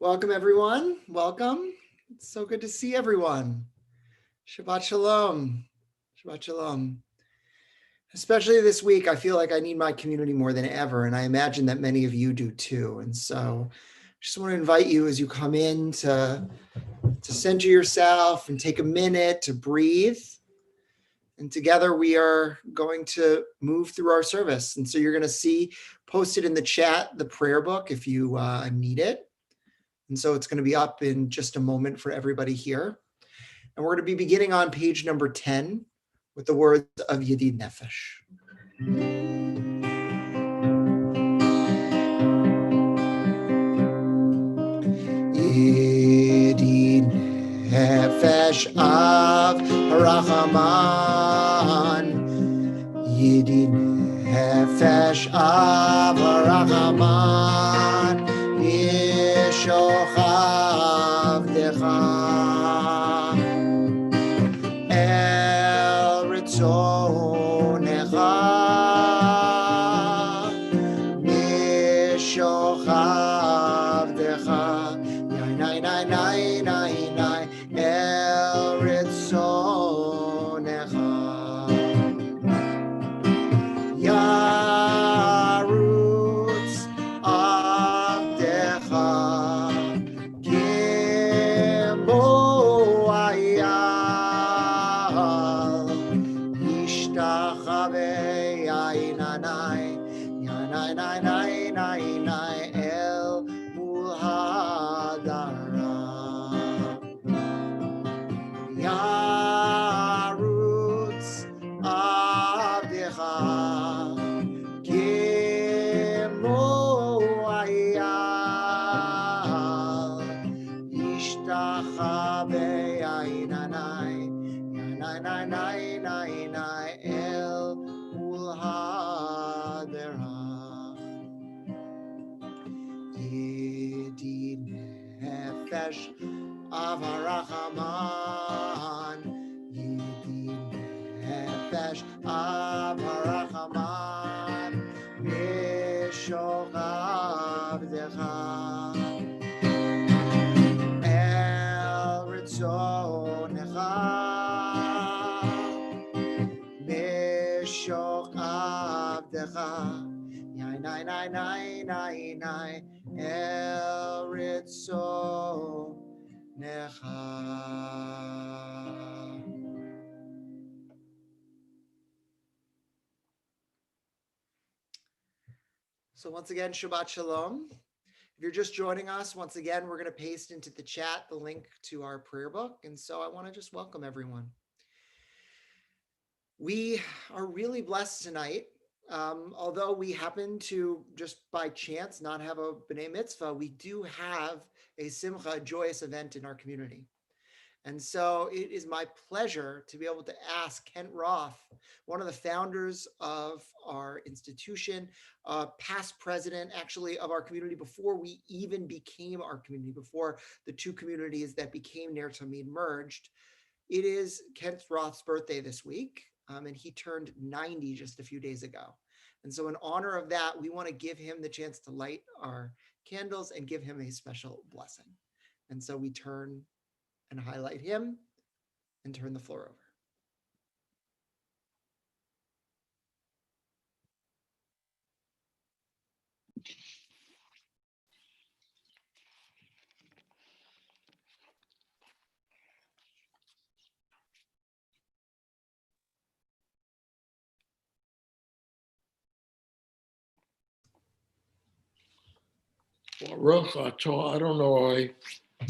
Welcome, everyone. Welcome. It's so good to see everyone. Shabbat Shalom. Shabbat Shalom. Especially this week, I feel like I need my community more than ever, and I imagine that many of you do too. And so I just want to invite you as you come in to center yourself and take a minute to breathe. And together we are going to move through our service. And so you're going to see posted in the chat the prayer book if you need it. And so it's going to be up in just a moment for everybody here. And we're going to be beginning on page number 10 with the words of Yedid Nefesh. Yedid Nefesh of Rachaman. Yedid Nefesh of Rachaman. Yishochav Decha El Ritzonecha Yishochav Decha Nai Nai Nai Nai Nai El Ritzonecha Yarutz Avdecha Kimbo Ayal Ishtachave Yainanai Yanai Nai Nai Nai Nai El Mulhadara Yarutz Avdecha Kimo Ayal Ishtachave Yainanai Yanai Nai Nai Nai Nai El Mulhadera Yedid Nefesh of Harachaman Yedid Nefesh of Harachaman Mishochav Decha El Ritzonecha Mishochav Decha Nai Nai Nai Nai Nai Nai El Ritzonecha. So once again, Shabbat Shalom. If you're just joining us, once again, we're going to paste into the chat the link to our prayer book. And so I want to just welcome everyone. We are really blessed tonight. Although we happen to, just by chance, not have a B'nai Mitzvah, we do have a Simcha, a joyous event in our community. And so it is my pleasure to be able to ask Kent Roth, one of the founders of our institution, past president actually of our community before we even became our community, before the two communities that became Ner Tamid merged. It is Kent Roth's birthday this week, and he turned 90 just a few days ago. And so in honor of that, we want to give him the chance to light our candles and give him a special blessing. And so we turn and highlight him and turn the floor over. Baruch atah Adonai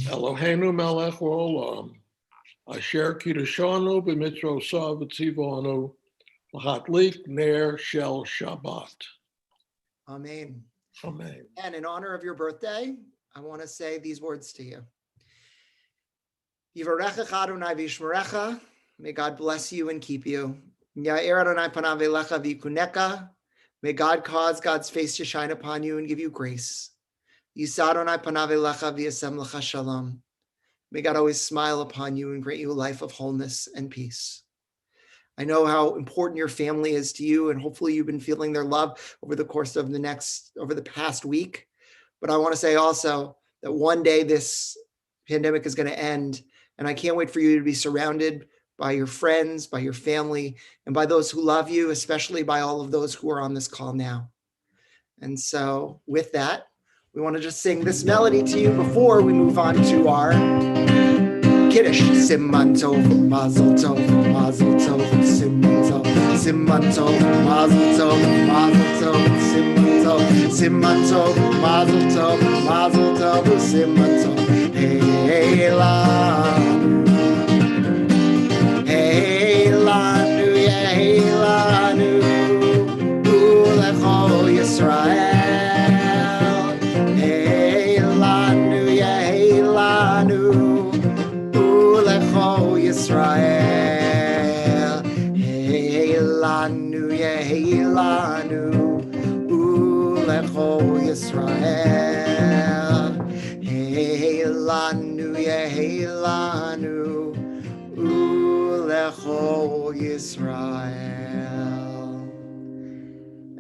Eloheinu melech haolam asher kiddushanu b'mitzvosav v'tzivanu l'chadlik ner shel Shabbat. Amen. Amen. And in honor of your birthday, I want to say these words to you. Yivarechecha Adonai v'yishmerecha. May God bless you and keep you. Ya'er Adonai panav elecha v'yikuneka. May God cause God's face to shine upon you and give you grace. Yisa Adonai panav elecha v'yasem lecha shalom. May God always smile upon you and grant you a life of wholeness and peace. I know how important your family is to you, and hopefully you've been feeling their love over the course of the past week. But I want to say also that one day this pandemic is going to end. And I can't wait for you to be surrounded by your friends, by your family, and by those who love you, especially by all of those who are on this call now. And so with that, we want to just sing this melody to you before we move on to our Kiddush. Siman tov, mazel tov, mazel tov, siman tov, siman tov, mazel tov, mazel tov, siman tov, siman tov, mazel tov, mazel tov, siman tov. Hey lanu, hey lanu, yeah, hey lanu, ulecho Yisrael. Hey lanu, yeah, hey lanu, ulecho Yisrael. Hey lanu, yeah, hey lanu, ulecho Yisrael. Hey lanu, yeah, hey lanu, ulecho Yisrael.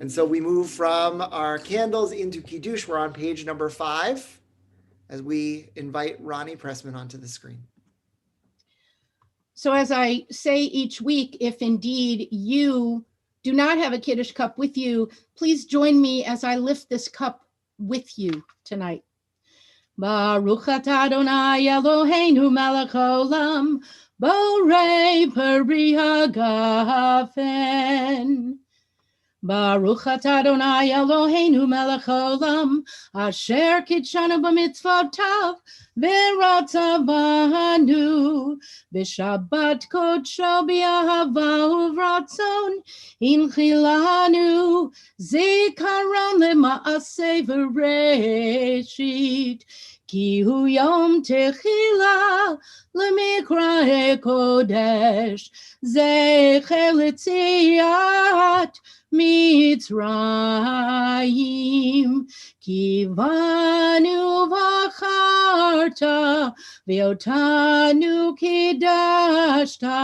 And so we move from our candles into Kiddush. We're on page number 5 as we invite Ronnie Pressman onto the screen. So as I say each week, if indeed you do not have a Kiddush cup with you, please join me as I lift this cup with you tonight. Baruch atah Adonai Eloheinu melech haolam, borei peri hagafen. Baruch atah Adonai Eloheinu melech haolam, asher kitshanu b'mitzvotav, v'ratzav banu, b'shabbat kodsho b'ahava uvratzon, inchilanu, zikaron lema'aseh v'reshit, ki hu yom techila lemikra'e kodesh, zecher l'tziat Mitzrayim, kivanu v'acharta, v'otanu kidashta,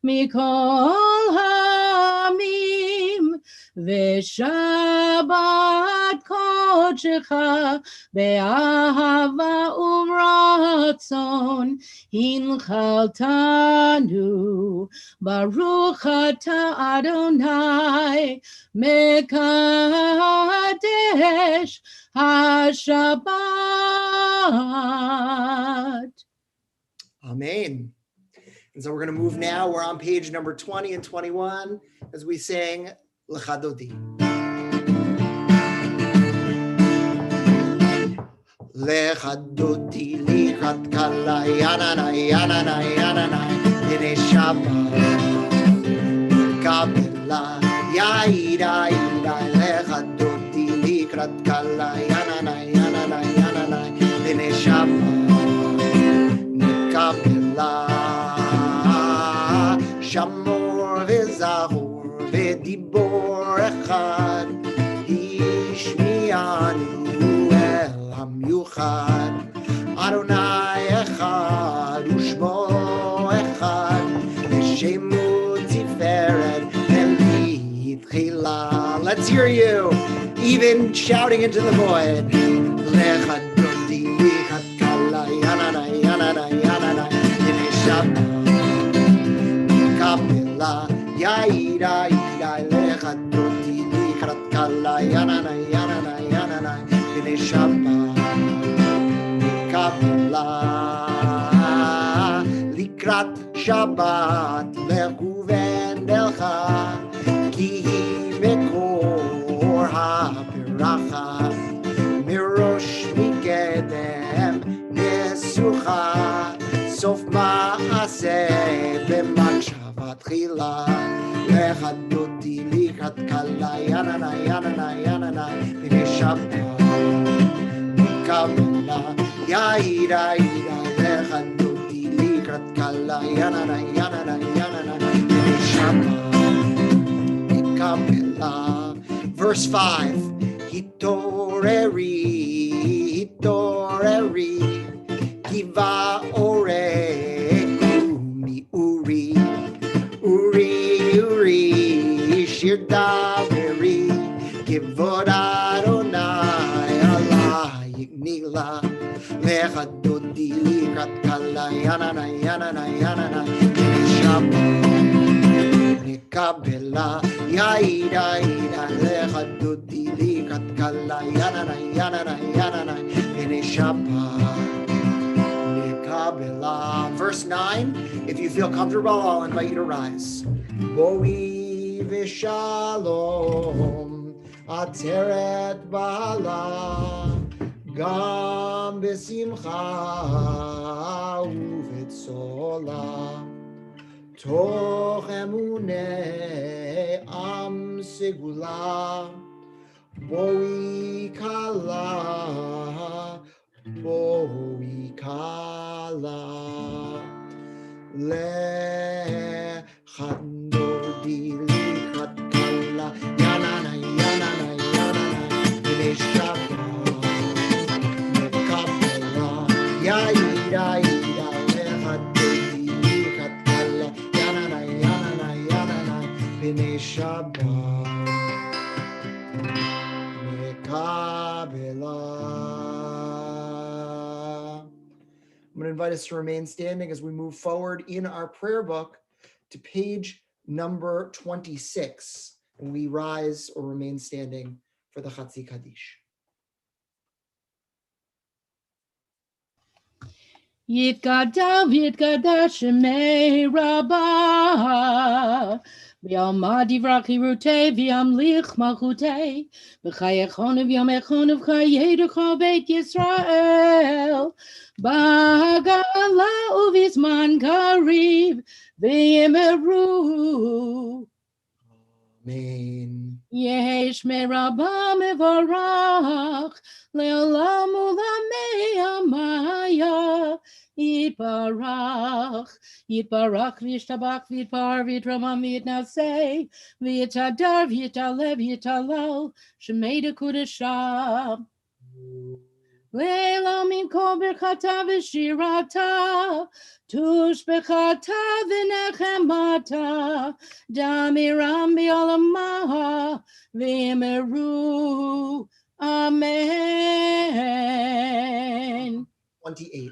mikol hamim, v'shabbat kodshecha, be'ahava uvratzon, hinchaltanu, baruch atah Adonai, mekadesh HaShabbat. Amen. And so we're going to move now. We're on page number 20 and 21 as we sing L'chadodi. L'chadodi likrat kala yananai yananai yananai dine Shabbat kabela yaida yaida l'chadodi likrat kala yananai yananai yananai dine Shabbat kabela shamor v'zahor v'dibor echad ishmianu el hamyuchad Adonai echad ushmo echad v'shemu tiferet v'litchila. Let's hear you even shouting into the void. L'chadodi lichat kala yananai yananai yananai dine Shabbat kapela yaida yaida l'chadodi likrat kala yananai yananai yananai dine Shabbat kapela likrat Shabbat lechuven delcha ki hi mekor ha'piracha mirosh mikedem nesucha sof ma'aseh b'makshavat chila l'chadodi likrat kala yananai yananai yananai dine Shabbat kabela yaida yaida l'chadodi likrat kala yananai yananai yananai dine Shabbat kabela. Verse 5, Hitoreri, Hitoreri, Kiva Oreku mi Uri, Uri, Uri, Shir Daveri, Kivod Adonai, Allah Yignila, yanana, yanana, yanana, bene Shabbat. Nikabela, yaida, ida, lecha dudi, likat kala, yanana, yanana, yanana, bene Shabbat. Verse 9, if you feel comfortable, I'll invite you to rise. Boi v'shalom, ateret bala, gam b'simcha uvetzola, toch emunei am segula, boi kala, boi kala, le chandodi likat kala, yanana, yanana, yanana, b'nei Shabbat, mekabela, yaida, yaida, le chandodi likat kala, yanana, yanana, yanana, b'nei Shabbat, mekabela. I'm going to invite us to remain standing as we move forward in our prayer book to page number 26. And we rise or remain standing for the Chatzi Kaddish. Yitgadal v'yitgadal shemei Rabbah. V'yalma divrach hirutei v'yamlich malchutei. V'chayechon v'yamechon v'chayeducha beit Yisrael. B'hagala uvizman kariv v'yimeru. Amen. Yesh merabah mevarach le'olam ulamei amaya yitbarach yitbarach v'yishtabach v'yitpar v'yitramam v'yitnaseh v'yitadar v'yitalev v'yitalal shemei dekudashah le'elamim kol berchata v'shirata tush bechata v'nechemata damiram bi'olamaha v'yimeru. Amen. 28.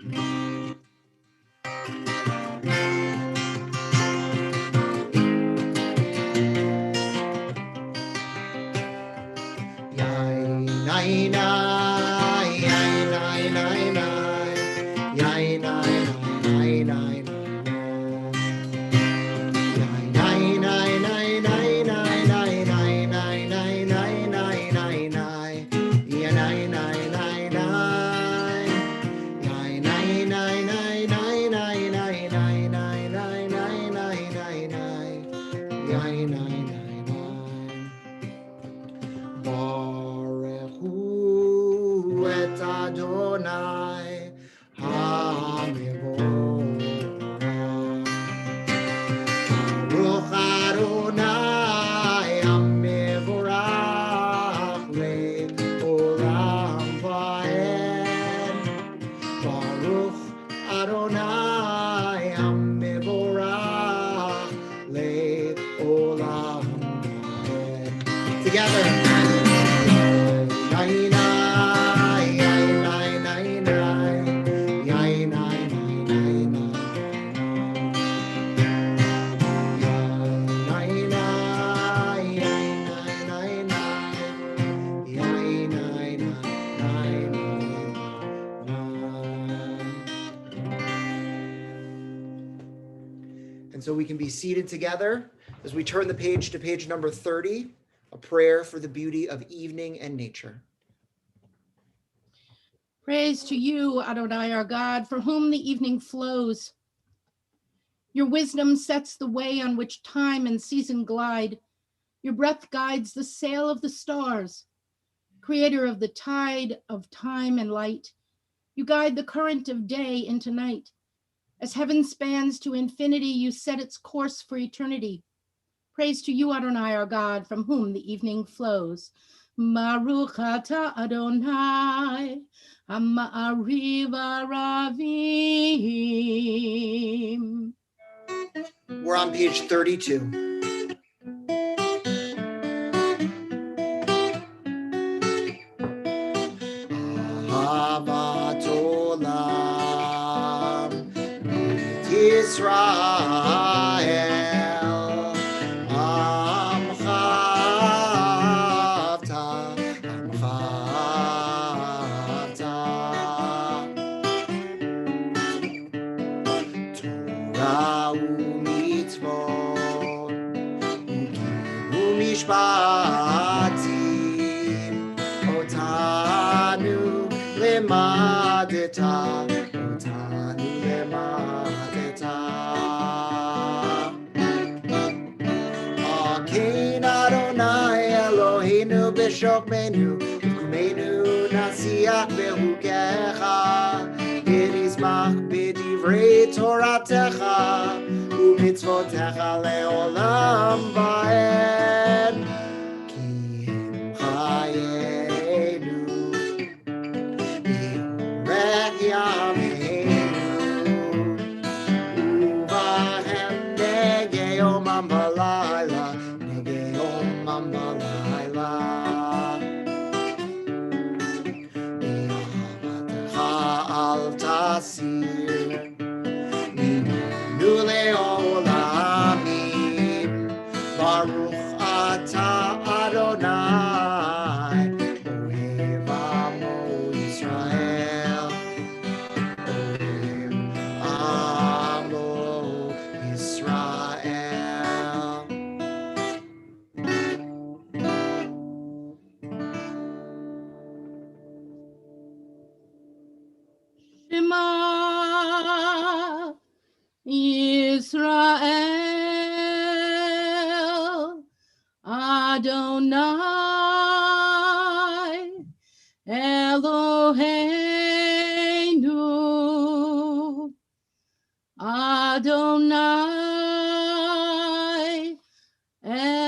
And so we can be seated together as we turn the page to page number 30, a prayer for the beauty of evening and nature. Praise to you, Adonai, our God, for whom the evening flows. Your wisdom sets the way on which time and season glide. Your breath guides the sail of the stars. Creator of the tide of time and light, you guide the current of day into night. As heaven spans to infinity, you set its course for eternity. Praise to you, Adonai, our God, from whom the evening flows. Baruch atah Adonai, ha'ma'ariv aravim. We're on page 32. Ahavat olam משפטים, אותנו למדת, אותנו למדת. כן אדוני אלוהינו בשוכבנו, ובקומנו נשיח בחוקיך, ונשמח בדברי תורתך, ומצוותיך לעולם ועד. כי הם חיינו, באורך ימינו, ובהם נגה יומם ולילה, נגה יומם ולילה. באהבתך אל תסיר, ממנו לעולמים. ברוך אתה אדוני, אוהב עמו ישראל, אוהב עמו ישראל. Shema Yisrael, Adonai Eloheinu, Adonai Echad.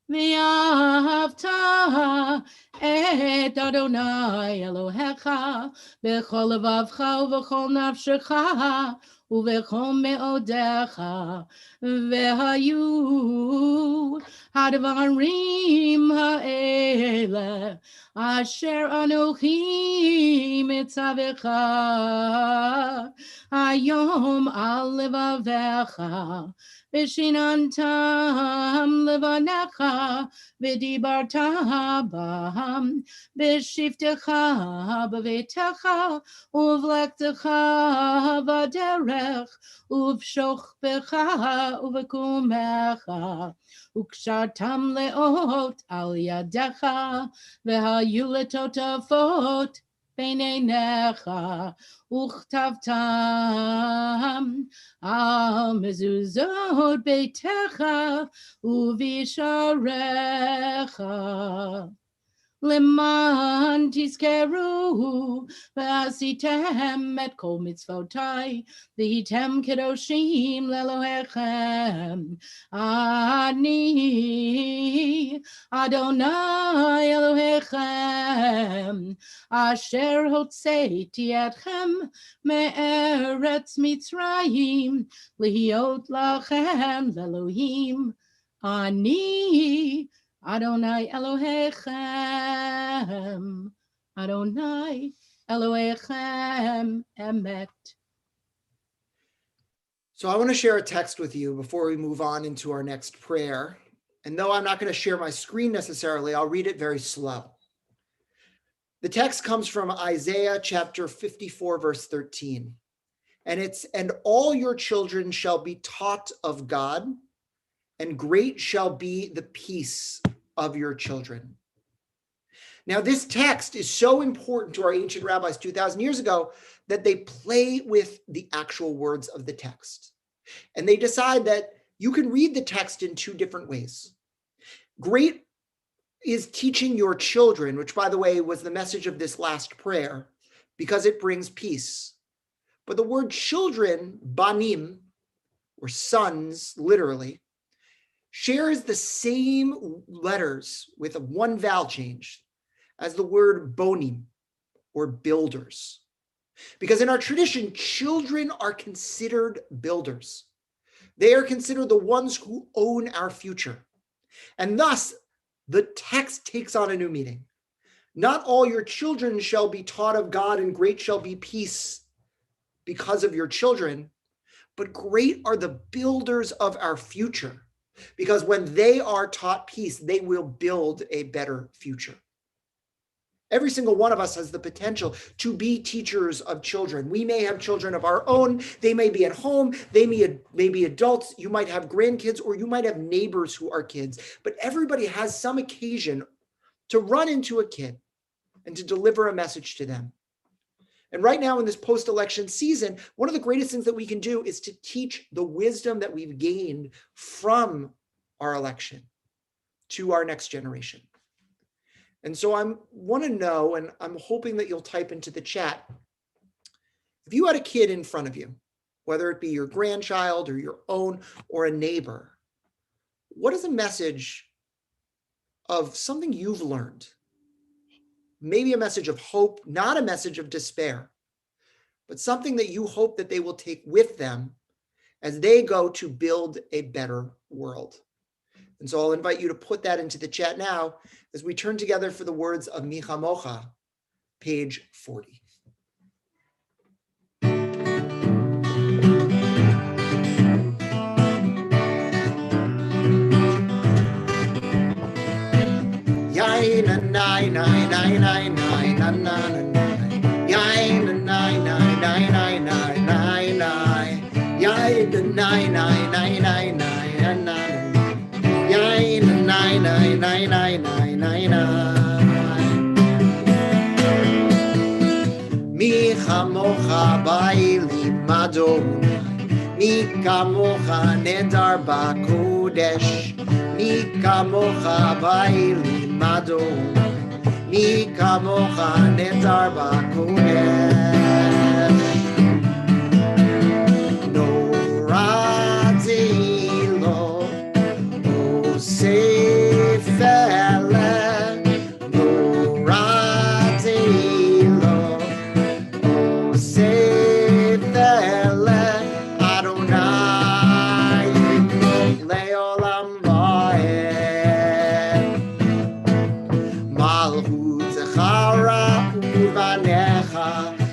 ואהבת את אדוני אלוהיך בכל לבבך ובכל נפשך ובכל מאודיך. והיו הדברים האלה אשר אנוכי מצווך היום על לבביך, ושיננתם לבניך, ודיברת בהם בשבתך בביתך, ובלכתך בדרך, ובשוכבך ובקומך, וקשרתם לאות על ידיך, והיו לטוטפות בין עיניך, וכתבתם על מזוזות ביתך ובשעריך, למען תזכרו ועשיתם את כל מצוותיי, והייתם קדושים לאלוהיכם. אני אדוני אלוהיכם, אשר הוצאתי אתכם מארץ מצרים, להיות לכם לאלוהים. אני Adonai Elohechem, Adonai Elohechem emet. So I want to share a text with you before we move on into our next prayer. And though I'm not going to share my screen necessarily, I'll read it very slow. The text comes from Isaiah chapter 54, verse 13. And it's, "And all your children shall be taught of God, and great shall be the peace of your children." Now, this text is so important to our ancient rabbis 2,000 years ago that they play with the actual words of the text. And they decide that you can read the text in two different ways. Great is teaching your children, which, by the way, was the message of this last prayer, because it brings peace. But the word children, banim, or sons, literally, shares the same letters with a one vowel change as the word bonim, or builders. Because in our tradition, children are considered builders. They are considered the ones who own our future. And thus, the text takes on a new meaning. Not all your children shall be taught of God, and great shall be peace because of your children, but great are the builders of our future. Because when they are taught peace, they will build a better future. Every single one of us has the potential to be teachers of children. We may have children of our own. They may be at home. They may be adults. You might have grandkids, or you might have neighbors who are kids. But everybody has some occasion to run into a kid and to deliver a message to them. And right now in this post-election season, one of the greatest things that we can do is to teach the wisdom that we've gained from our election to our next generation. And so I want to know, and I'm hoping that you'll type into the chat, if you had a kid in front of you, whether it be your grandchild or your own or a neighbor, what is a message of something you've learned? Maybe a message of hope, not a message of despair, but something that you hope that they will take with them as they go to build a better world. And so I'll invite you to put that into the chat now as we turn together for the words of Mi Chamocha, page 40. Mi chamocha ba'ili madonai, mi kamocha nedar ba'kodesh, mi kamocha ba'ili madonai, mi kamocha nedar ba'kodesh. No radzi lo osefele, no radzi lo osefele, Adonai leolam vaed. Malchut zechara uvanecha,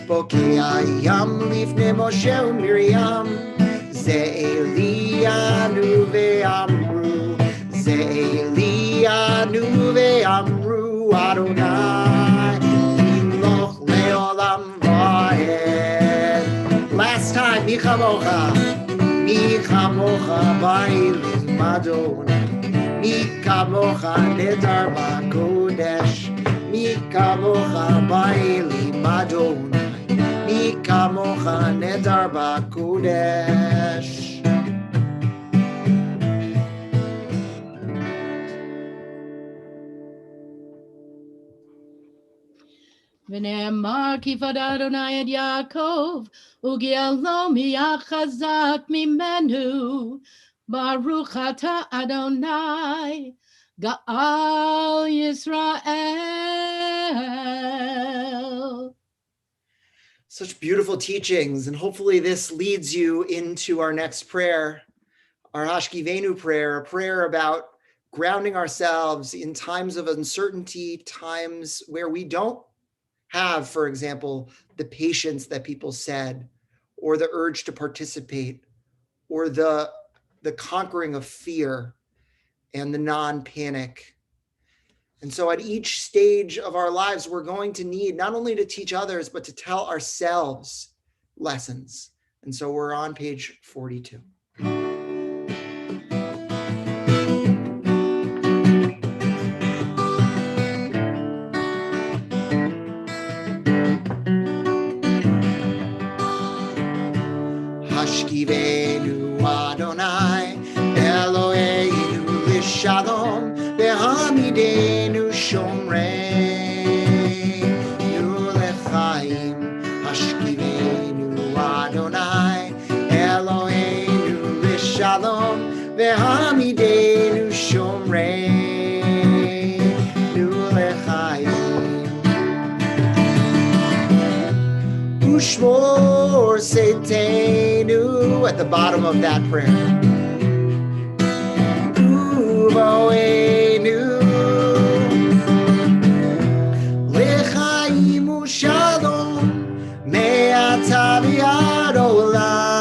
bokei yam lifnei Moshe uMiriam, ze Elianu ve'amru, ze Elianu ve'amru, Adonai imloch leolam vaed. Last time, mi chamocha ba'ili madonai, mi kamocha nedar ba'kodesh, mi kamocha ba'ili madonai, mi kamocha nedar ba'kodesh. ונאמר כיפד אדוני את יעקב, וגאלו מהחזק ממנו. ברוך אתה אדוני, גאל ישראל. Such beautiful teachings, and hopefully this leads you into our next prayer, our Hashkivenu prayer, a prayer about grounding ourselves in times of uncertainty, times where we don't have, for example, the patience that people said, or the urge to participate, or the conquering of fear and the non-panic. And so at each stage of our lives, we're going to need not only to teach others, but to tell ourselves lessons. And so we're on page 42. Hashkivenu Adonai, Eloheinu l'shalom, v'hamidenu shomreinu l'chaim. Hashkivenu Adonai, Eloheinu l'shalom, v'hamidenu shomreinu l'chaim. Ushmor seitenu at the bottom of that prayer. Uvoenu lechaim u'shalom me'ata v'ad olam.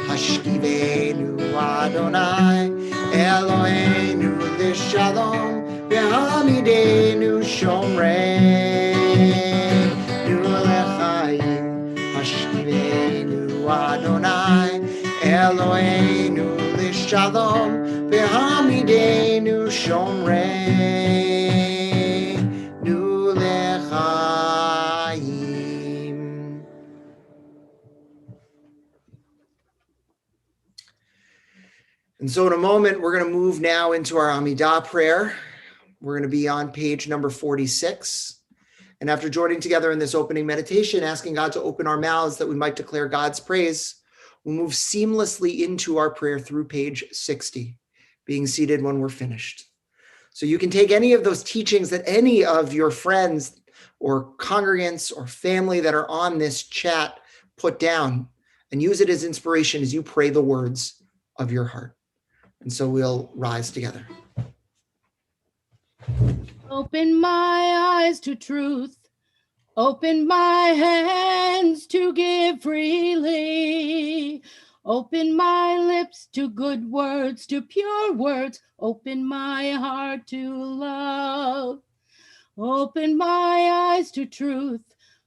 Hashkivenu Adonai Elo Behamidenu Shomreinu Lechaim Hashivenu Adonai Eloheinu Lishalom Behamidenu Shomreinu Lechaim. And so in a moment, we're going to move now into our Amidah prayer. We're going to be on page number 46. And after joining together in this opening meditation, asking God to open our mouths that we might declare God's praise, we'll move seamlessly into our prayer through page 60, being seated when we're finished. So you can take any of those teachings that any of your friends or congregants or family that are on this chat put down and use it as inspiration as you pray the words of your heart. And so we'll rise together. Open my eyes to truth. Open my hands to give freely. Open my lips to good words, to pure words. Open my heart to love. Open my eyes to truth.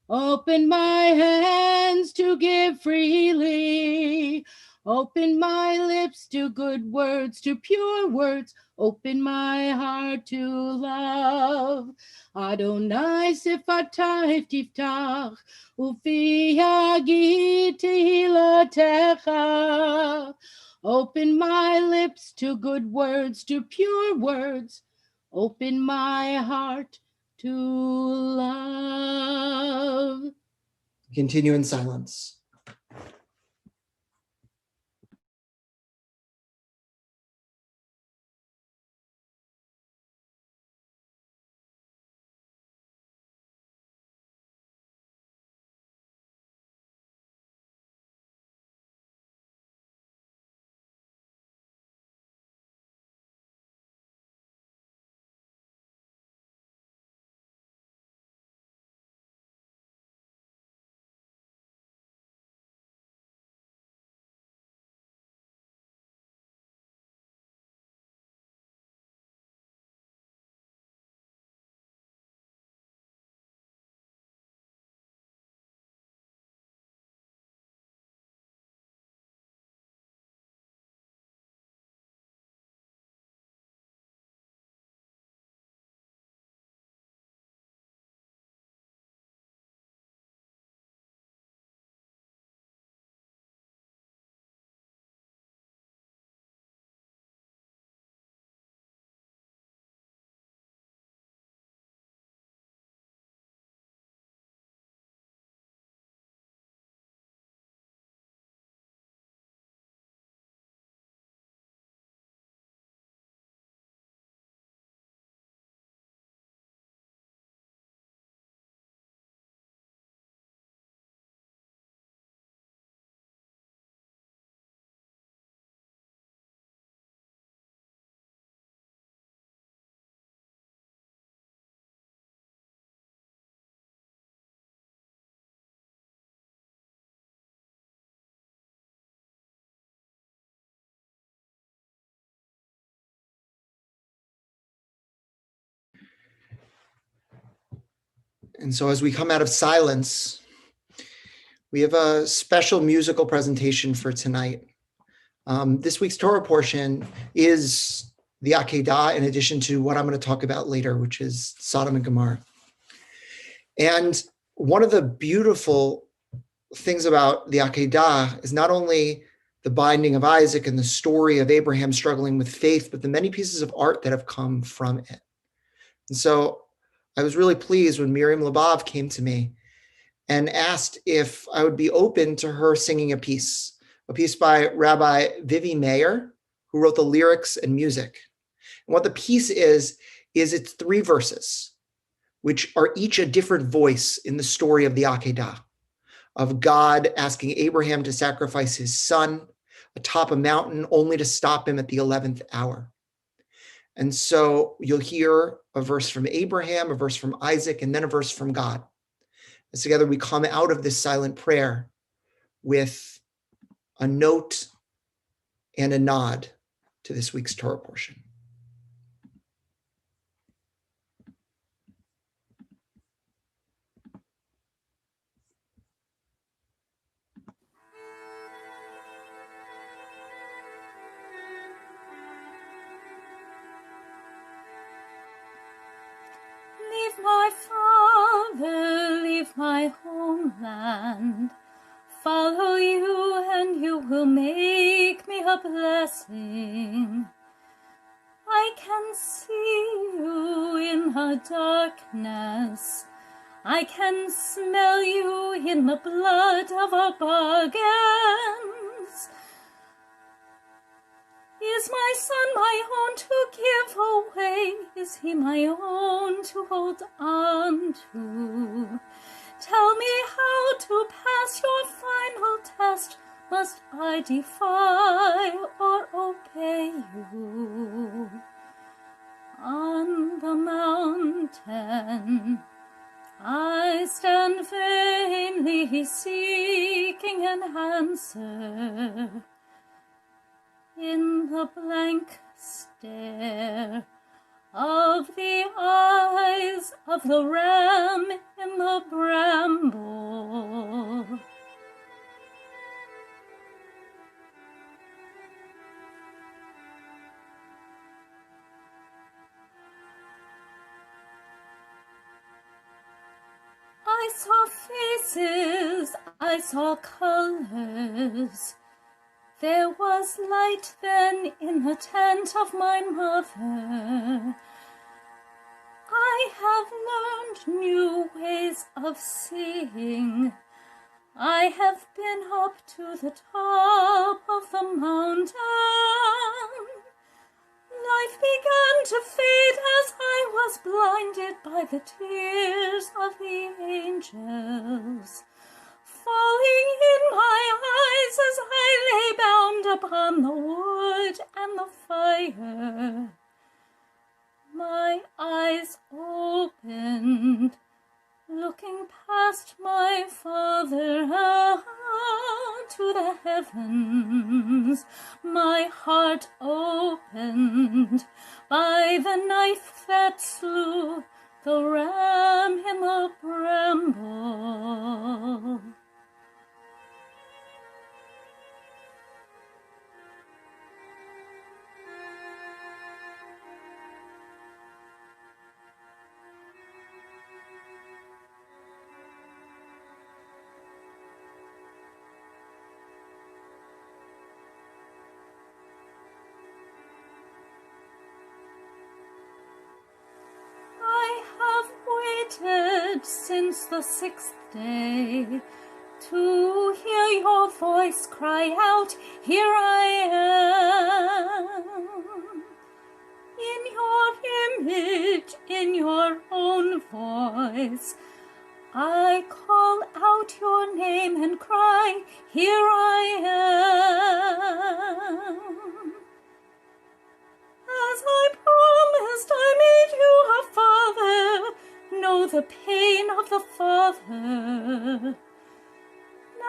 Open my hands to give freely. Open my lips to good words, to pure words. Open my heart to love. Adonai sifatay tiftach, ufi yagid tehilatecha. Open my lips to good words, to pure words. Open my heart to love. Continue in silence. And so as we come out of silence, we have a special musical presentation for tonight. This week's Torah portion is the Akedah, in addition to what I'm going to talk about later, which is Sodom and Gomorrah. And one of the beautiful things about the Akedah is not only the binding of Isaac and the story of Abraham struggling with faith, but the many pieces of art that have come from it. And so I was really pleased when Miriam Labav came to me and asked if I would be open to her singing a piece by Rabbi Vivi Meir, who wrote the lyrics and music. And what the piece is it's 3 verses, which are each a different voice in the story of the Akedah, of God asking Abraham to sacrifice his son atop a mountain only to stop him at the 11th hour. And so you'll hear a verse from Abraham, a verse from Isaac, and then a verse from God. As together we come out of this silent prayer with a note and a nod to this week's Torah portion. leave my father, leave my homeland, follow you, and you will make me a blessing. I can see you in the darkness. I can smell you in the blood of our bargains. Is my son my own to give away? Is he my own to hold on to? Tell me how to pass your final test. Must I defy or obey you? On the mountain I stand vainly seeking an answer. In the blank stare of the eyes of the ram in the bramble. I saw faces, I saw colors. There was light then in the tent of my mother. I have learned new ways of seeing. I have been up to the top of the mountain. Life began to fade as I was blinded by the tears of the angels, falling in my eyes as I lay bound upon the wood and the fire. My eyes opened, looking past my father to the heavens. My heart opened by the knife that slew the ram in the bramble. Since the 6th day, to hear your voice cry out, here I am. In your image, in your own voice, I call out your name and cry, here I am. As I promised, I made you a father. Know the pain of the father.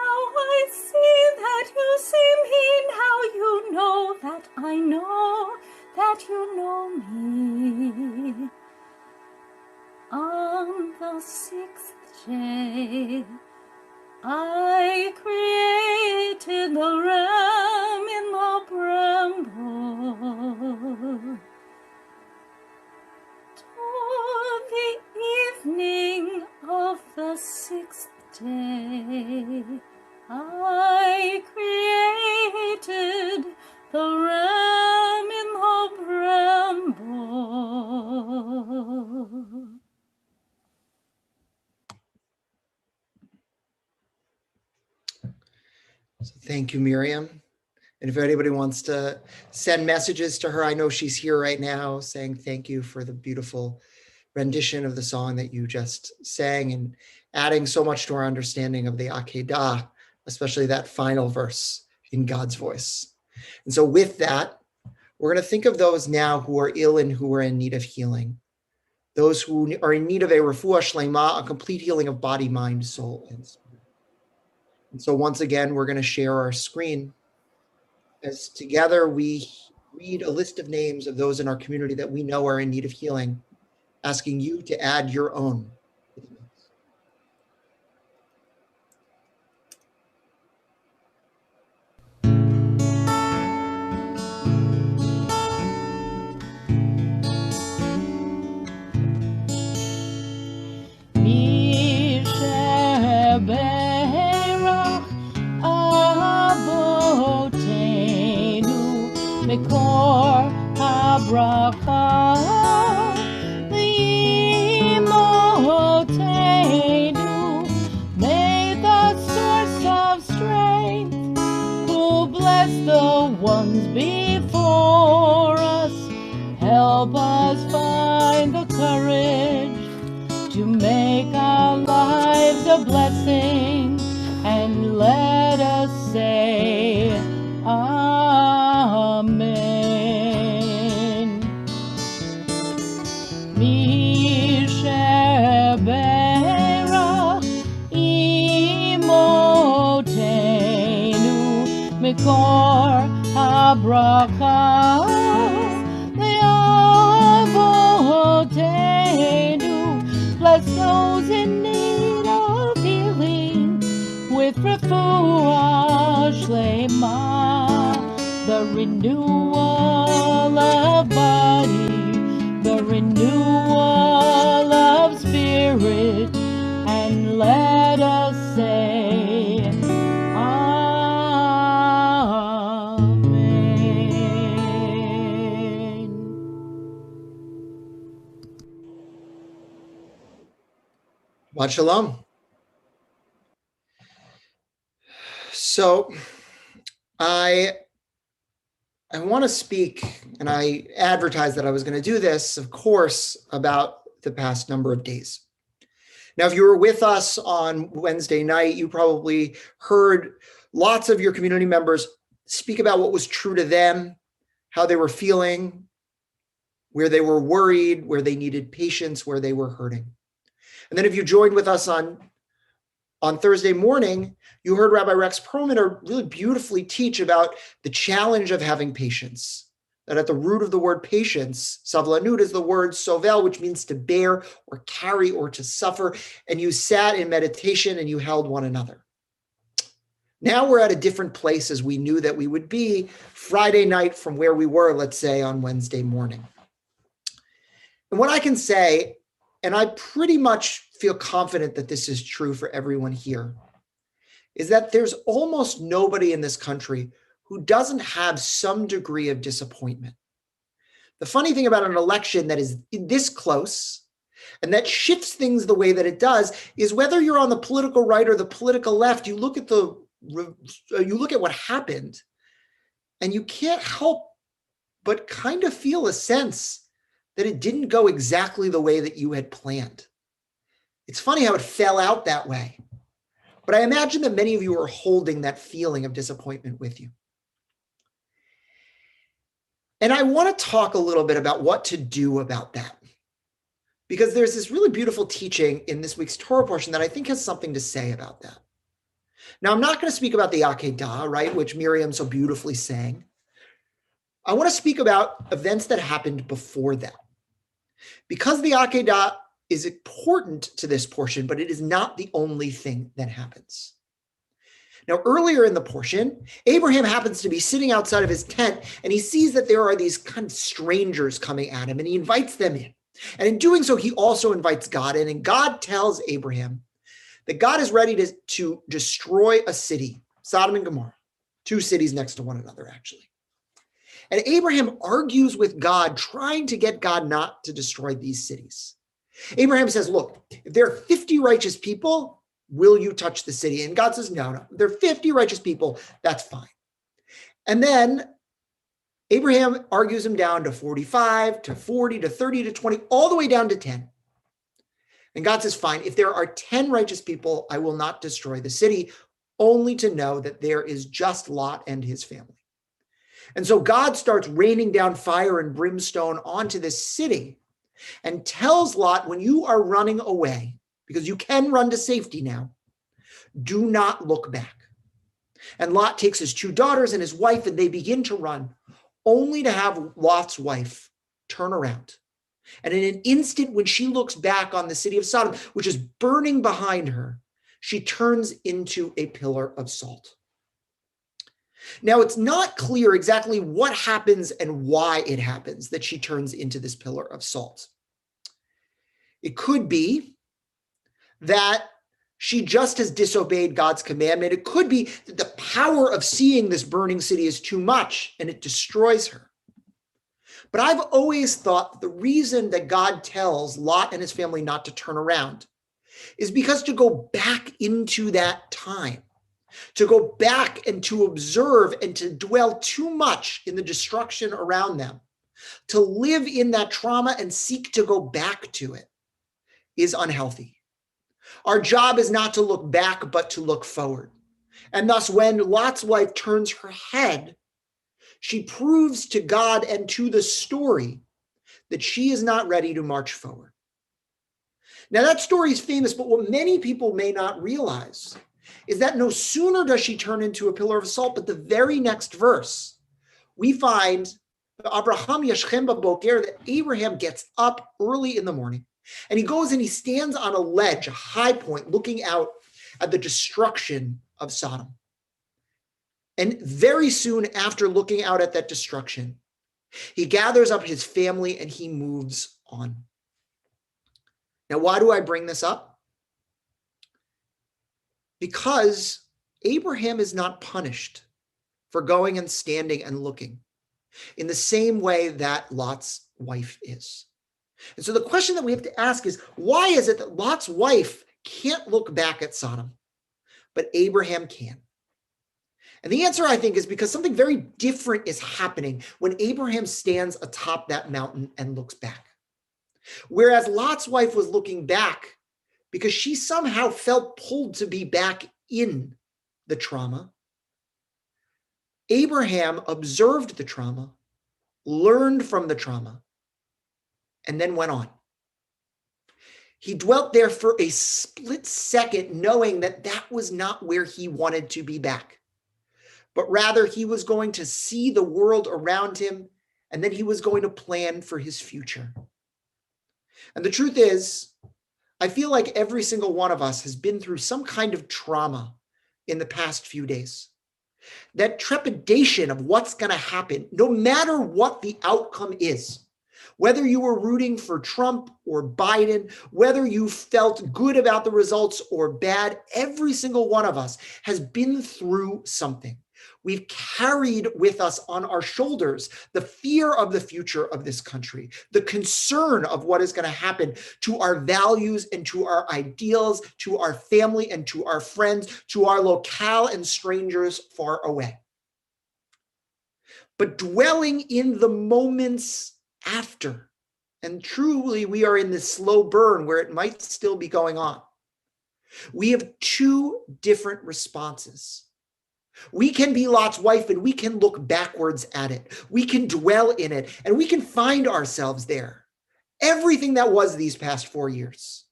Now I see that you see me, now you know that I know that you know me. On the 6th day, I created the ram in the bramble. Toward the evening of the 6th day, I created the ram in the bramble. So thank you, Miriam. And if anybody wants to send messages to her, I know she's here right now saying thank you for the beautiful rendition of the song that you just sang and adding so much to our understanding of the Akedah, especially that final verse in God's voice. And so with that, we're going to think of those now who are ill and who are in need of healing. Those who are in need of a refuah shlema, a complete healing of body, mind, soul, and spirit. And so once again, we're going to share our screen as together we read a list of names of those in our community that we know are in need of healing, asking you to add your own. Limotenu, may the source of strength, who bless the ones before us, help us find the courage to make our lives a blessing, and let us say Amen. Misheberach imotenu mikor habracha le'avotenu. Bless those in need of healing with refuah shlema, the renewal of body, the renewal of spirit, and let us say Amen. Shabbat shalom. So I want to speak, and I advertised that I was going to do this, of course, about the past number of days. Now, if you were with us on Wednesday night, you probably heard lots of your community members speak about what was true to them, how they were feeling, where they were worried, where they needed patience, where they were hurting. And then if you joined with us on Thursday morning, you heard Rabbi Rex Perlmutter really beautifully teach about the challenge of having patience. That at the root of the word patience, savlanut, is the word sovel, which means to bear or carry or to suffer. And you sat in meditation and you held one another. Now we're at a different place as we knew that we would be Friday night from where we were, let's say, on Wednesday morning. And what I can say, and I pretty much feel confident that this is true for everyone here, is that there's almost nobody in this country who doesn't have some degree of disappointment. The funny thing about an election that is this close and that shifts things the way that it does is whether you're on the political right or the political left, you look at what happened and you can't help but kind of feel a sense that it didn't go exactly the way that you had planned. It's funny how it fell out that way. But I imagine that many of you are holding that feeling of disappointment with you. And I want to talk a little bit about what to do about that. Because there's this really beautiful teaching in this week's Torah portion that I think has something to say about that. Now, I'm not going to speak about the Akedah, right, which Miriam so beautifully sang. I want to speak about events that happened before that. Because the Akedah is important to this portion, but it is not the only thing that happens. Now, earlier in the portion, Abraham happens to be sitting outside of his tent, and he sees that there are these kind of strangers coming at him, and he invites them in. And in doing so, he also invites God in, and God tells Abraham that God is ready to destroy a city, Sodom and Gomorrah, two cities next to one another, actually. And Abraham argues with God, trying to get God not to destroy these cities. Abraham says, look, if there are 50 righteous people, will you touch the city? And God says, no. If there are 50 righteous people, that's fine. And then Abraham argues him down to 45, to 40, to 30, to 20, all the way down to 10. And God says, fine, if there are 10 righteous people, I will not destroy the city, only to know that there is just Lot and his family. And so God starts raining down fire and brimstone onto this city and tells Lot, when you are running away, because you can run to safety now, do not look back. And Lot takes his two daughters and his wife, and they begin to run, only to have Lot's wife turn around. And in an instant, when she looks back on the city of Sodom, which is burning behind her, she turns into a pillar of salt. Now, it's not clear exactly what happens and why it happens that she turns into this pillar of salt. It could be that she just has disobeyed God's commandment. It could be that the power of seeing this burning city is too much and it destroys her. But I've always thought the reason that God tells Lot and his family not to turn around is because to go back into that time, to go back and to observe and to dwell too much in the destruction around them, to live in that trauma and seek to go back to it is unhealthy. Our job is not to look back, but to look forward. And thus, when Lot's wife turns her head, she proves to God and to the story that she is not ready to march forward. Now, that story is famous, but what many people may not realize is that no sooner does she turn into a pillar of salt, but the very next verse, we find Abraham Yashchem Boker, that Abraham gets up early in the morning and he goes and he stands on a ledge, a high point, looking out at the destruction of Sodom. And very soon after looking out at that destruction, he gathers up his family and he moves on. Now, why do I bring this up? Because Abraham is not punished for going and standing and looking in the same way that Lot's wife is. And so the question that we have to ask is, why is it that Lot's wife can't look back at Sodom, but Abraham can? And the answer, I think, is because something very different is happening when Abraham stands atop that mountain and looks back. Whereas Lot's wife was looking back because she somehow felt pulled to be back in the trauma, Abraham observed the trauma, learned from the trauma, and then went on. He dwelt there for a split second, knowing that that was not where he wanted to be back, but rather he was going to see the world around him, and then he was going to plan for his future. And the truth is, I feel like every single one of us has been through some kind of trauma in the past few days. That trepidation of what's going to happen, no matter what the outcome is, whether you were rooting for Trump or Biden, whether you felt good about the results or bad, every single one of us has been through something. We've carried with us on our shoulders the fear of the future of this country, the concern of what is going to happen to our values and to our ideals, to our family and to our friends, to our locale and strangers far away. But dwelling in the moments after, and truly we are in this slow burn where it might still be going on, we have two different responses. We can be Lot's wife and we can look backwards at it. We can dwell in it and we can find ourselves there. Everything that was these past 4 years,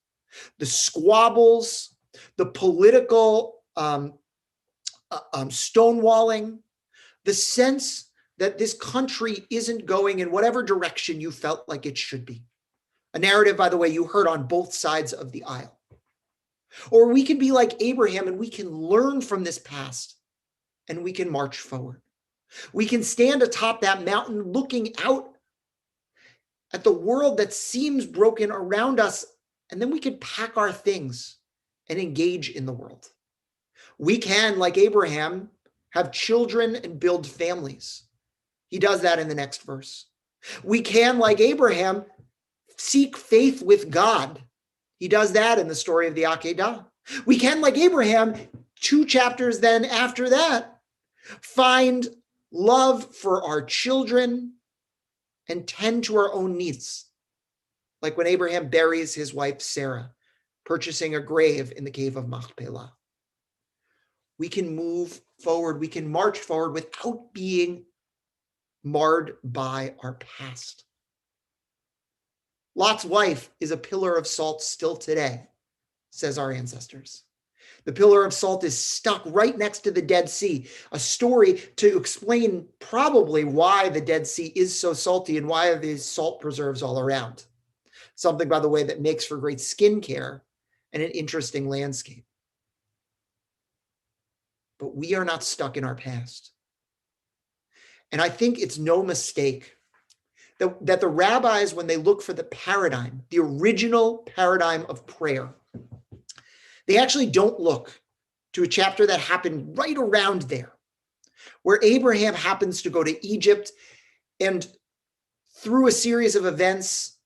the squabbles, the political stonewalling, the sense that this country isn't going in whatever direction you felt like it should be. A narrative, by the way, you heard on both sides of the aisle. Or we can be like Abraham and we can learn from this past and we can march forward. We can stand atop that mountain looking out at the world that seems broken around us, and then we can pack our things and engage in the world. We can, like Abraham, have children and build families. He does that in the next verse. We can, like Abraham, seek faith with God. He does that in the story of the Akedah. We can, like Abraham, 2 chapters then after that, find love for our children and tend to our own needs. Like when Abraham buries his wife Sarah, purchasing a grave in the cave of Machpelah. We can move forward, we can march forward without being marred by our past. Lot's wife is a pillar of salt still today, says our ancestors. The pillar of salt is stuck right next to the Dead Sea, a story to explain probably why the Dead Sea is so salty and why there's salt preserves all around. Something, by the way, that makes for great skincare and an interesting landscape. But we are not stuck in our past. And I think it's no mistake that the rabbis, when they look for the paradigm, the original paradigm of prayer, they actually don't look to a chapter that happened right around there, where Abraham happens to go to Egypt, and Through a series of events,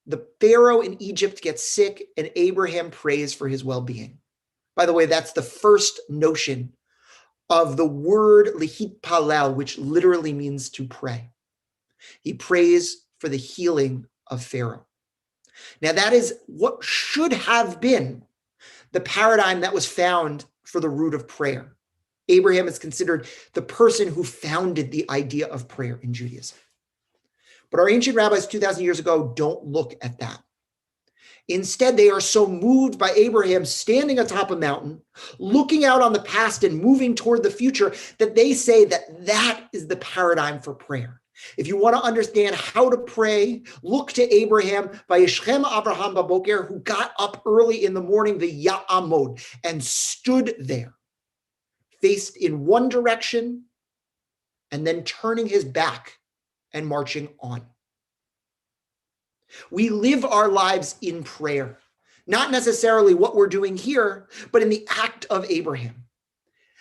the Pharaoh in Egypt gets sick and Abraham prays for his well-being. By the way, that's the first notion of the word lihitpalel, which literally means to pray. He prays for the healing of Pharaoh. Now, that is what should have been the paradigm that was found for the root of prayer. Abraham is considered the person who founded the idea of prayer in Judaism. But our ancient rabbis 2,000 years ago don't look at that. Instead, they are so moved by Abraham standing atop a mountain, looking out on the past and moving toward the future, that they say that that is the paradigm for prayer. If you want to understand how to pray, look to Abraham, Vayishchem Abraham Baboker, who got up early in the morning, the Ya'amod, and stood there, faced in one direction, and then turning his back and marching on. We live our lives in prayer, not necessarily what we're doing here, but in the act of Abraham.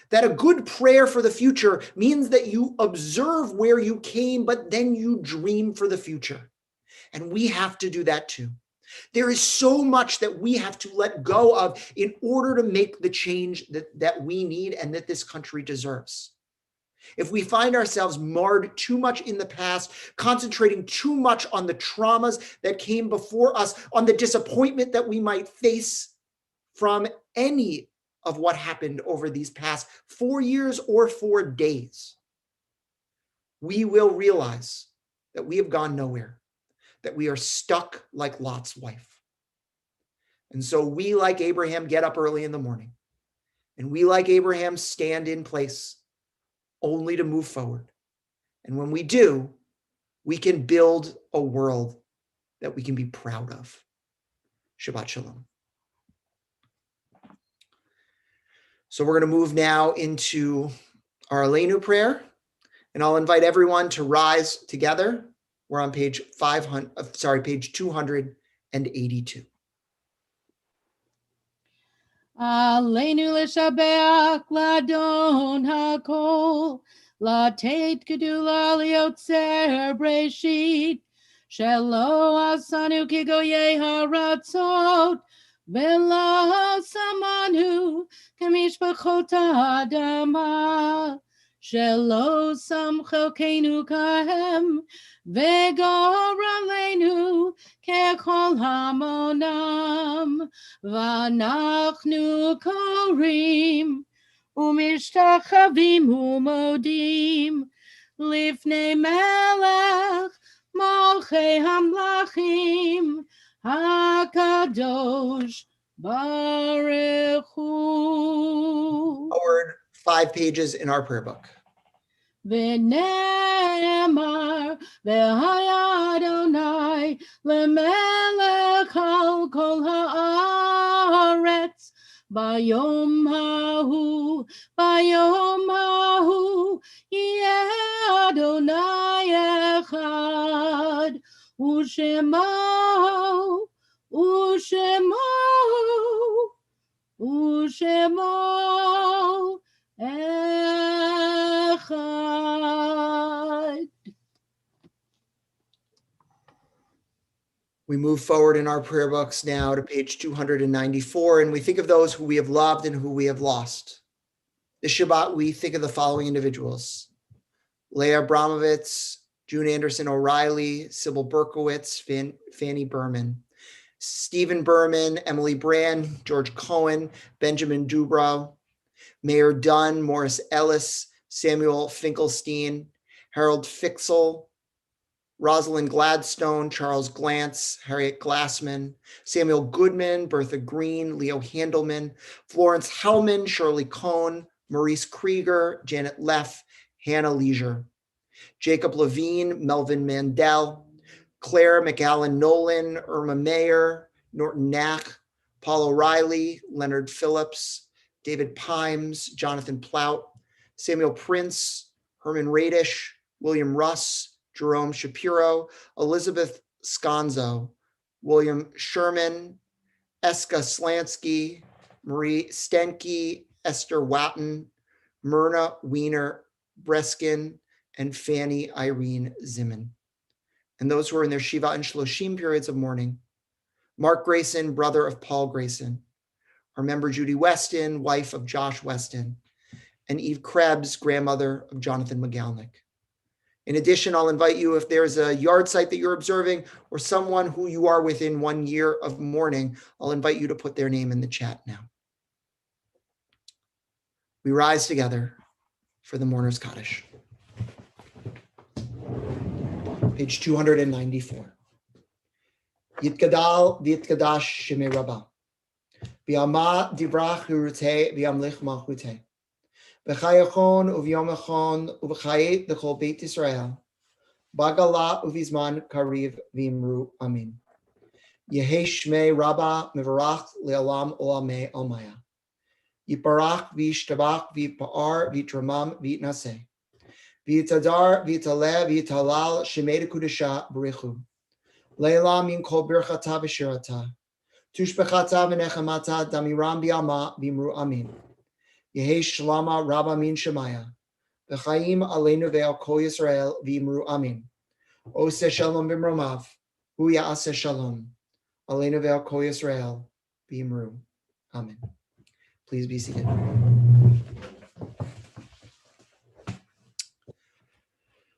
That a good prayer for the future means that you observe where you came, but then you dream for the future. And we have to do that too. There is so much that we have to let go of in order to make the change that we need and that this country deserves. If we find ourselves marred too much in the past, concentrating too much on the traumas that came before us, on the disappointment that we might face from any of what happened over these past 4 years or 4 days, we will realize that we have gone nowhere, that we are stuck like Lot's wife. And so we, like Abraham, get up early in the morning, and we, like Abraham, stand in place only to move forward. And when we do, we can build a world that we can be proud of. Shabbat Shalom. So we're going to move now into our Aleinu prayer, and I'll invite everyone to rise together. We're on page 282. Aleinu l'shabeach ladon hakol, latet gedula liotzer breshit, shelo asanu kigoye haratzot, velo samanu kamishpachot ha'adama, shelo samchokenu kahem, vegor aleinu kechol hamonam. V'anachnu korim u'mishtachavim u'modim lifnei melech malchei hamlachim hakadosh baruch hu. Forward 5 pages in our prayer book. V'ne'emar v'haya Adonai lemelech al kol haaretz bayom hahu yeh Adonai echad u'shemo echad. We move forward in our prayer books now to page 294, and we think of those who we have loved and who we have lost. This Shabbat, we think of the following individuals: Leah Abramovitz, June Anderson O'Reilly, Sybil Berkowitz, Fanny Berman, Stephen Berman, Emily Brand, George Cohen, Benjamin Dubrow, Mayor Dunn, Morris Ellis, Samuel Finkelstein, Harold Fixel, Rosalind Gladstone, Charles Glantz, Harriet Glassman, Samuel Goodman, Bertha Green, Leo Handelman, Florence Hellman, Shirley Cohn, Maurice Krieger, Janet Leff, Hannah Leisure, Jacob Levine, Melvin Mandel, Claire McAllen Nolan, Irma Mayer, Norton Knack, Paul O'Reilly, Leonard Phillips, David Pimes, Jonathan Plout, Samuel Prince, Herman Radish, William Russ, Jerome Shapiro, Elizabeth Sconzo, William Sherman, Eska Slansky, Marie Stenke, Esther Watton, Myrna Wiener Breskin, and Fanny Irene Zimmern. and those who are in their Shiva and Shloshim periods of mourning. Mark Grayson, brother of Paul Grayson. Our member Judy Weston, wife of Josh Weston. And Eve Krebs, grandmother of Jonathan McGownlick. In addition, I'll invite you, if there's a yard site that you're observing or someone who you are within 1 year of mourning, I'll invite you to put their name in the chat now. We rise together for the Mourner's Kaddish. Page 294. Yitgadal v'yitkadash shemei Rabbah. V'yama divrach hurutei v'yamlich malchutei. V'chayachon uv'yomachon uv'chayet l'chol Beit Yisrael. Bagala uv'izman kariv v'imru amin. Yehei shmei Rabbah mevarach le'olam olamei almaya. Yiparach v'yishtabach v'yipa'ar v'yitramam v'yitnaseh. V'yitadar v'yitaleh v'yitalal shemei dekudesha b'richu. Leila min kol birchata v'shirata. Tushbechata v'nechamata damiram b'yama v'imru amin. Yehei shlama Rabbah min shemaya. V'chaim aleinu ve'al kol Yisrael v'imru amin. Oseh shalom b'mromav. Hu ya'aseh shalom. Aleinu ve'al kol Yisrael v'imru amin. Please be seated.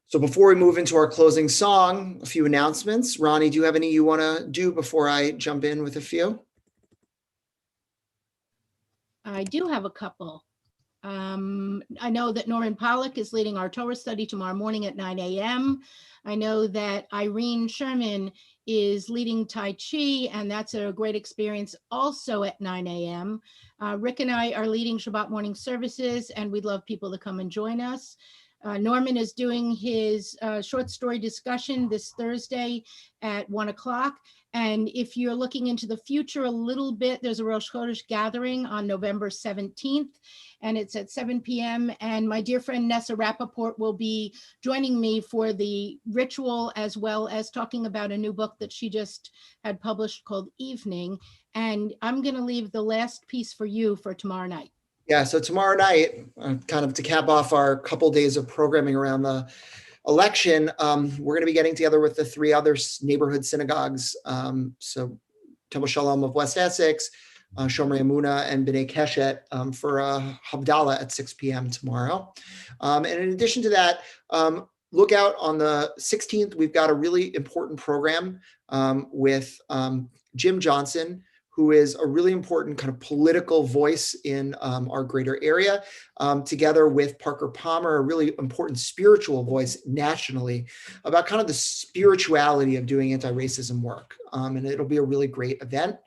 So before we move into our closing song, a few announcements. Ronnie, do you have any you want to do before I jump in with a few? I do have a couple. I know that Norman Pollock is leading our Torah study tomorrow morning at 9 a.m. I know that Irene Sherman is leading Tai Chi, and that's a great experience also at 9 a.m. Rick and I are leading Shabbat morning services, and we'd love people to come and join us. Norman is doing his short story discussion this Thursday at 1 o'clock. And if you're looking into the future a little bit, there's a Rosh Chodesh gathering on November 17th, and it's at 7 p.m. And my dear friend Nessa Rappaport will be joining me for the ritual, as well as talking about a new book that she just had published called Evening. And I'm going to leave the last piece for you for tomorrow night. Yeah, so tomorrow night, kind of to cap off our couple days of programming around the election, we're going to be getting together with the three other neighborhood synagogues. So Temple Shalom of West Essex, Shomrei Emunah, and B'nai Keshet for a Havdalah at 6 p.m. tomorrow. And in addition to that, look out on the 16th. We've got a really important program with Jim Johnson, who is a really important kind of political voice in our greater area, together with Parker Palmer, a really important spiritual voice nationally about kind of the spirituality of doing anti-racism work. And it'll be a really great event.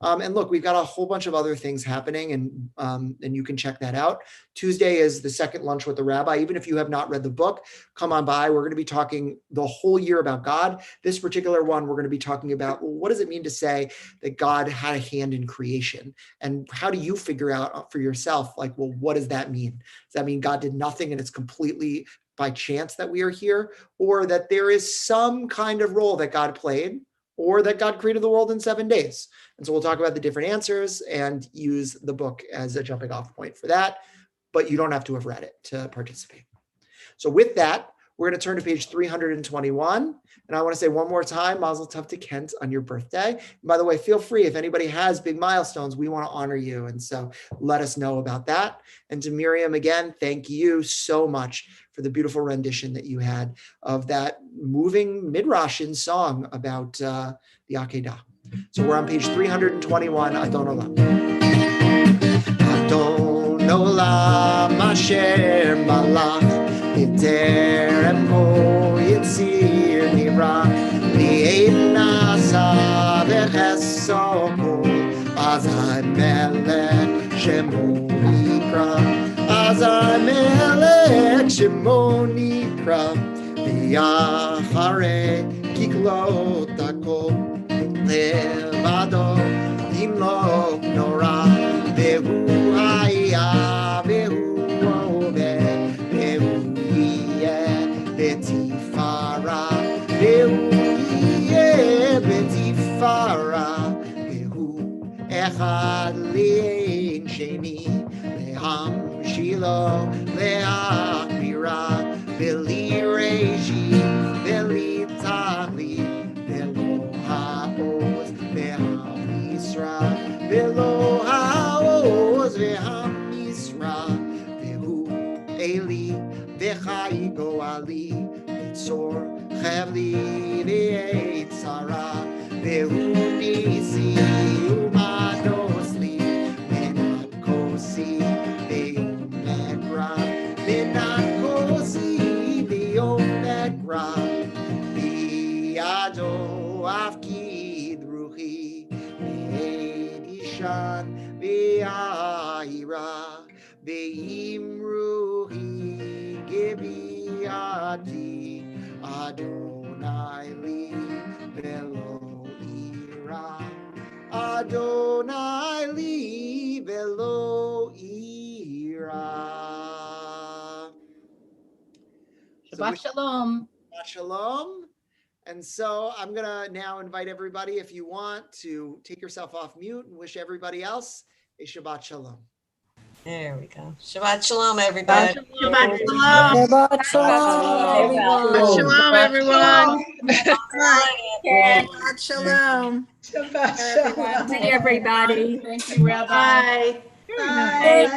And look, we've got a whole bunch of other things happening, and you can check that out. Tuesday is the second lunch with the rabbi. Even if you have not read the book, come on by. We're going to be talking the whole year about God. This particular one, we're going to be talking about, well, what does it mean to say that God had a hand in creation? And how do you figure out for yourself, like, well, what does that mean? Does that mean God did nothing and it's completely by chance that we are here? Or that there is some kind of role that God played, or that God created the world in 7 days? And so we'll talk about the different answers and use the book as a jumping off point for that, but you don't have to have read it to participate. So with that, we're going to turn to page 321. And I want to say one more time, Mazel Tov to Kent on your birthday. And by the way, feel free, if anybody has big milestones, we want to honor you. And so let us know about that. And to Miriam, again, thank you so much for the beautiful rendition that you had of that moving Midrashin song about the Akedah. So we're on page 321, Adon Olam. Adon Olam Asher Malach B'terem Bo Yitzir Nivra V'ein Nasa V'cheso Kol Azai Melech Shemo Nikra Azai Melech Shemo Nikra V'yacharei Kiklot HaKol Levado Imlo Nora Vehu Haya Vehu Ove Vehu Yeh Betifara Vehu Yeh Betifara Vehu Echad Le'en Sheni Leham Shilo Le'achbira Veli Reji Veli Tachli חבלי ועת שרה, והוא ניסי ומטוס לי, מנת כוסי ויום בקרב, מנת כוסי ויום בקרב, בידו אפקיד רוחי, ועת אישן ויעירה, ואם רוחי גביעתי, אדוני לי ולא אירא, אדוני לי ולא אירא. Shabbat shalom. Shabbat shalom. And so I'm going to now invite everybody, if you want, to take yourself off mute and wish everybody else a Shabbat shalom. There we go. Shabbat shalom, everybody. Shabbat shalom. Shabbat shalom, everyone. Shalom, everyone. Shabbat shalom. Shabbat shalom. Everybody. Thank you, Rabbi. Bye. Bye.